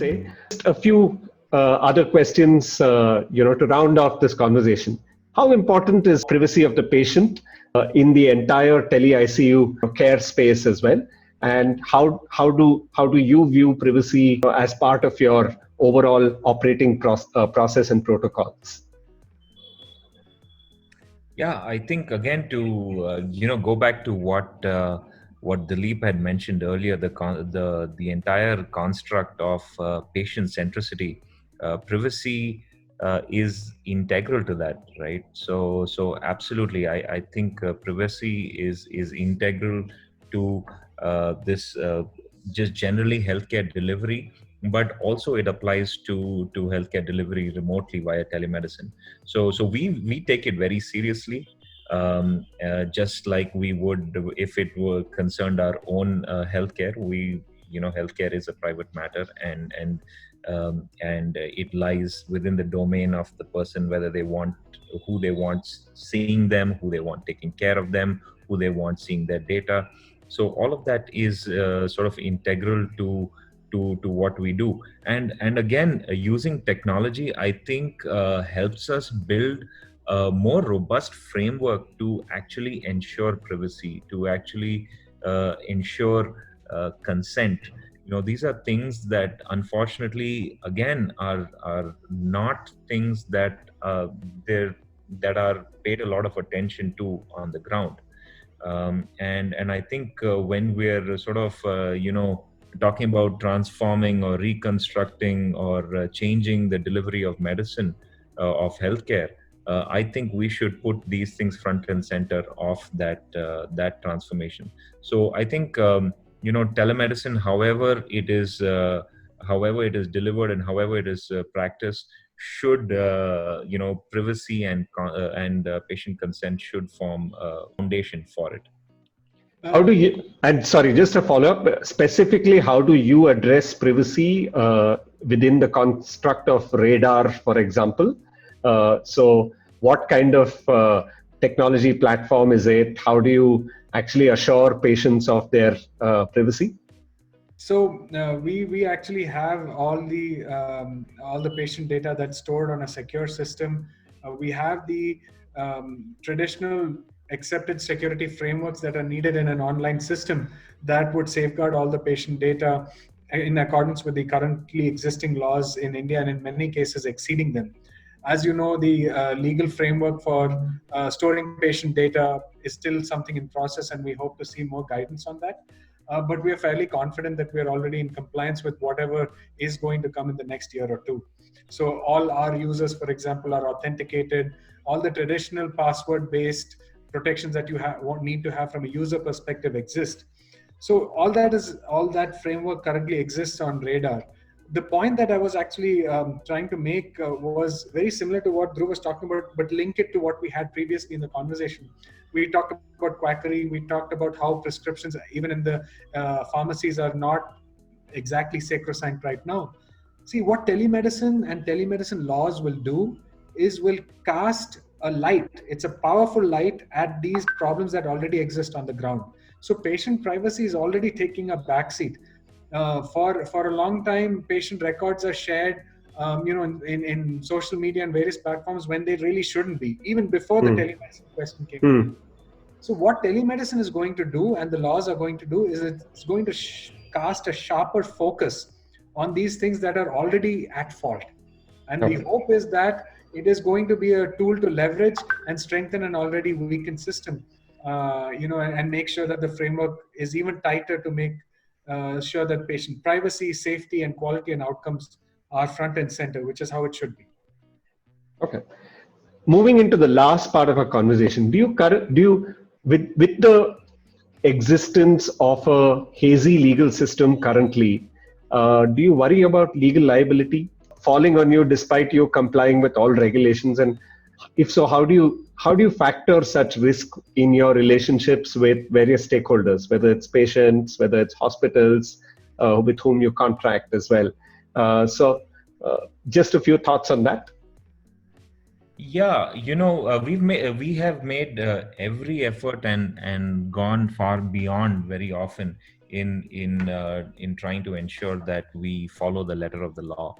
say. Just a few other questions, to round off this conversation. How important is privacy of the patient in the entire tele-ICU care space as well? And how do you view privacy as part of your overall operating process and protocols? Yeah, I think again to go back to what Dilip had mentioned earlier, the entire construct of patient centricity, privacy is integral to that, right? So absolutely, I think privacy is integral to this just generally healthcare delivery, but also it applies to healthcare delivery remotely via telemedicine. So we take it very seriously, just like we would if it were concerned our own healthcare. Healthcare is a private matter, and it lies within the domain of the person, whether who they want seeing them, who they want taking care of them, who they want seeing their data. So all of that is sort of integral to what we do. And again, using technology, I think helps us build a more robust framework to actually ensure privacy, to actually ensure consent. These are things that unfortunately, again, are not things that are paid a lot of attention to on the ground. And I think when we're sort of talking about transforming or reconstructing or changing the delivery of medicine, of healthcare, I think we should put these things front and center of that transformation. So I think telemedicine, however it is delivered and however it is practiced, should privacy and patient consent should form a foundation for it. How do you, and sorry, just a follow up, specifically, how do you address privacy within the construct of radar, for example? So what kind of technology platform is it? How do you actually assure patients of their privacy? So we actually have all the patient data that's stored on a secure system. We have the traditional accepted security frameworks that are needed in an online system that would safeguard all the patient data in accordance with the currently existing laws in India, and in many cases exceeding them. As you know, the legal framework for storing patient data is still something in process, and we hope to see more guidance on that. But we are fairly confident that we are already in compliance with whatever is going to come in the next year or two. So all our users, for example, are authenticated. All the traditional password-based protections that you need to have from a user perspective exist. So all that framework currently exists on Radar. The point that I was actually trying to make was very similar to what Dhruv was talking about, but link it to what we had previously in the conversation. We talked about quackery. We talked about how prescriptions, even in the pharmacies, are not exactly sacrosanct right now. See, what telemedicine and telemedicine laws will do is will cast a light. It's a powerful light at these problems that already exist on the ground. So patient privacy is already taking a backseat. For a long time, patient records are shared, in social media and various platforms when they really shouldn't be, even before the telemedicine question came. So what telemedicine is going to do, and the laws are going to do, is it's going to cast a sharper focus on these things that are already at fault. And the hope is that it is going to be a tool to leverage and strengthen an already weakened system, and make sure that the framework is even tighter to make sure that patient privacy, safety, and quality and outcomes are front and center, which is how it should be. Okay. Moving into the last part of our conversation, with the existence of a hazy legal system currently, do you worry about legal liability falling on you despite you complying with all regulations? And if so, how do you factor such risk in your relationships with various stakeholders, whether it's patients, whether it's hospitals with whom you contract as well? So just a few thoughts on that. Yeah, we have made every effort and gone far beyond very often in trying to ensure that we follow the letter of the law.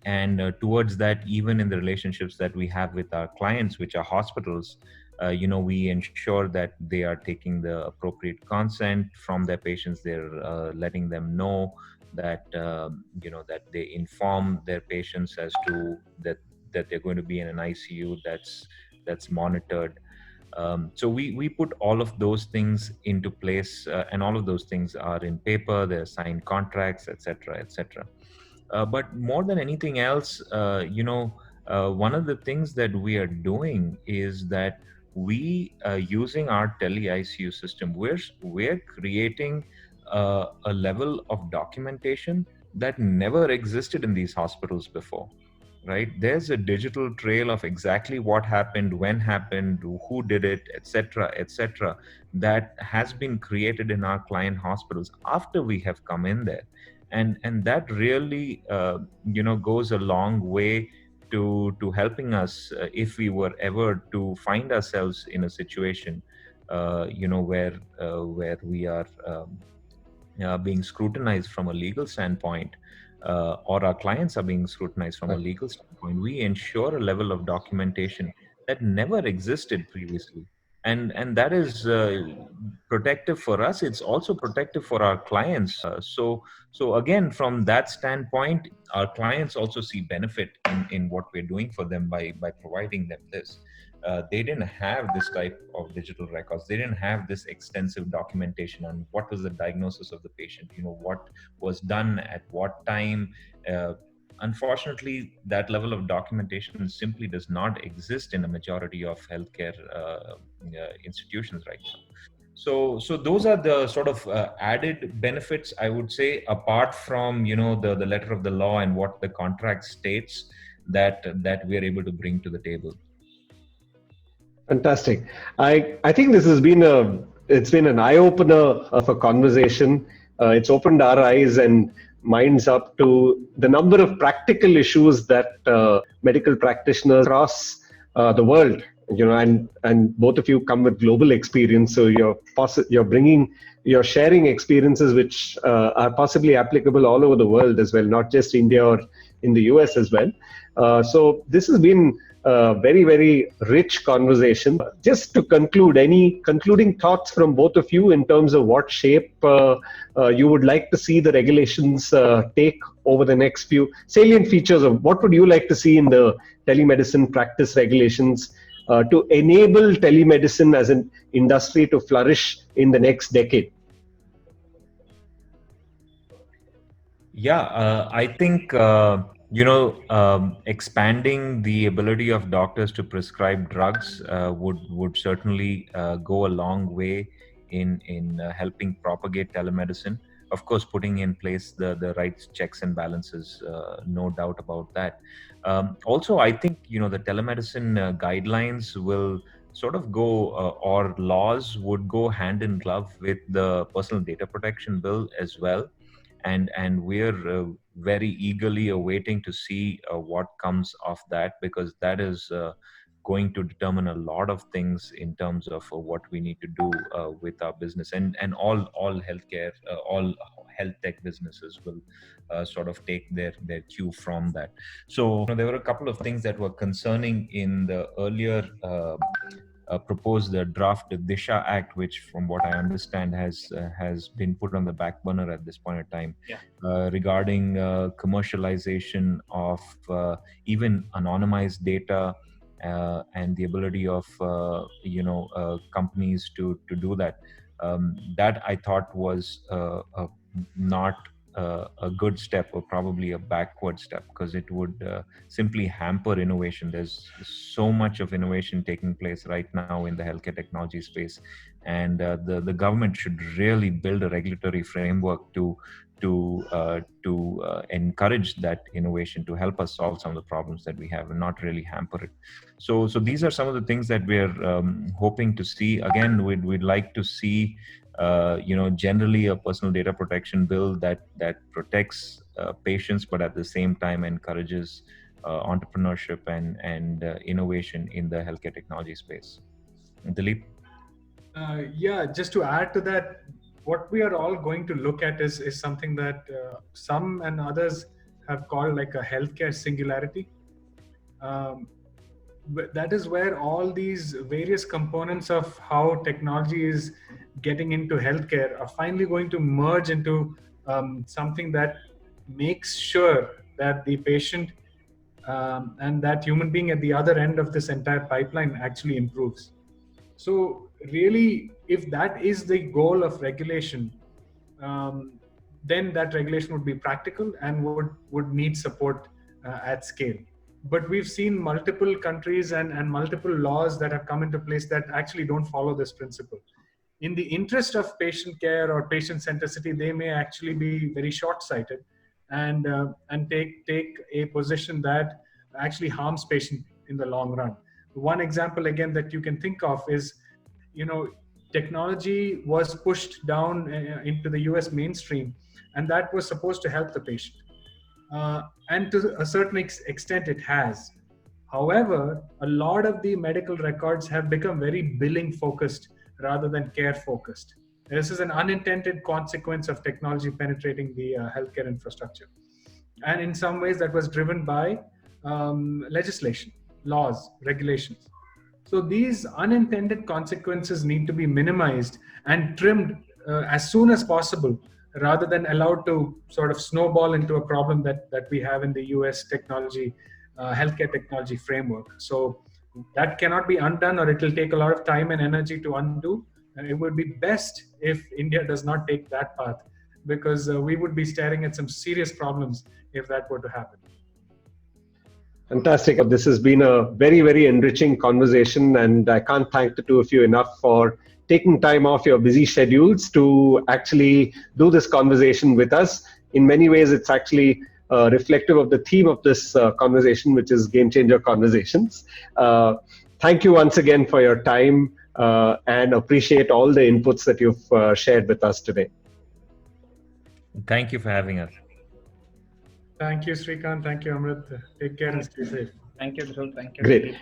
And towards that, even in the relationships that we have with our clients, which are hospitals, we ensure that they are taking the appropriate consent from their patients. They're letting them know that that they inform their patients as to that they're going to be in an ICU that's monitored. So we put all of those things into place, and all of those things are in paper. They're signed contracts, etc., etc. But more than anything else, one of the things that we are doing is that we, using our tele ICU system, we're creating a level of documentation that never existed in these hospitals before. Right? There's a digital trail of exactly what happened, when happened, who did it, etc., etc., that has been created in our client hospitals after we have come in there. And that really goes a long way to helping us, if we were ever to find ourselves in a situation where we are being scrutinized from a legal standpoint, or our clients are being scrutinized from a legal standpoint. We ensure a level of documentation that never existed previously. And that is protective for us. It's also protective for our clients. So again, from that standpoint, our clients also see benefit in what we're doing for them by providing them this. They didn't have this type of digital records. They didn't have this extensive documentation on what was the diagnosis of the patient, what was done at what time. Unfortunately, that level of documentation simply does not exist in a majority of healthcare institutions right now. So those are the sort of added benefits, I would say, apart from the letter of the law and what the contract states, that we are able to bring to the table. Fantastic. I think this has been it's been an eye opener of a conversation. It's opened our eyes and minds up to the number of practical issues that medical practitioners across the world, and both of you come with global experience, so you're sharing experiences which are possibly applicable all over the world as well, not just India or in the US as well. So this has been very, very rich conversation. Just to conclude, any concluding thoughts from both of you in terms of what shape you would like to see the regulations take over the next few salient features of what would you like to see in the telemedicine practice regulations to enable telemedicine as an industry to flourish in the next decade? Yeah, I think expanding the ability of doctors to prescribe drugs would certainly go a long way in helping propagate telemedicine. Of course, putting in place the right checks and balances, no doubt about that. Also, I think the telemedicine guidelines will sort of go, or laws would go hand in glove with the personal data protection bill as well. And we're very eagerly awaiting to see what comes of that, because that is going to determine a lot of things in terms of what we need to do with our business, and all healthcare, all health tech businesses will sort of take their cue from that. So there were a couple of things that were concerning in the earlier proposed the draft Disha Act, which, from what I understand, has been put on the back burner at this point in time. Yeah. Regarding commercialization of even anonymized data, and the ability of companies to do that. That I thought was not a good step, or probably a backward step, because it would simply hamper innovation. There's so much of innovation taking place right now in the healthcare technology space, and the government should really build a regulatory framework to encourage that innovation, to help us solve some of the problems that we have, and not really hamper it. So these are some of the things that we're hoping to see. Again, we'd like to see generally a personal data protection bill that protects patients, but at the same time encourages entrepreneurship and innovation in the healthcare technology space. Dilip? Yeah, just to add to that, what we are all going to look at is something that some and others have called like a healthcare singularity. Um, that is where all these various components of how technology is getting into healthcare are finally going to merge into something that makes sure that the patient and that human being at the other end of this entire pipeline actually improves. So really, if that is the goal of regulation, then that regulation would be practical and would need support at scale. But we've seen multiple countries and multiple laws that have come into place that actually don't follow this principle. In the interest of patient care or patient centricity, they may actually be very short-sighted and take a position that actually harms patient in the long run. One example again that you can think of is, technology was pushed down into the US mainstream, and that was supposed to help the patient. And to a certain extent, it has. However, a lot of the medical records have become very billing focused rather than care focused. This is an unintended consequence of technology penetrating the healthcare infrastructure. And in some ways, that was driven by legislation, laws, regulations. So these unintended consequences need to be minimized and trimmed as soon as possible, rather than allowed to sort of snowball into a problem that we have in the US technology, healthcare technology framework. So that cannot be undone, or it will take a lot of time and energy to undo. And it would be best if India does not take that path, because we would be staring at some serious problems if that were to happen. Fantastic. This has been a very, very enriching conversation, and I can't thank the two of you enough for taking time off your busy schedules to actually do this conversation with us. In many ways, it's actually reflective of the theme of this conversation, which is Game Changer Conversations. Thank you once again for your time and appreciate all the inputs that you've shared with us today. Thank you for having us. Thank you, Srikanth. Thank you, Amrit. Take care and stay safe. Thank you, Dhruv. Thank you. Great.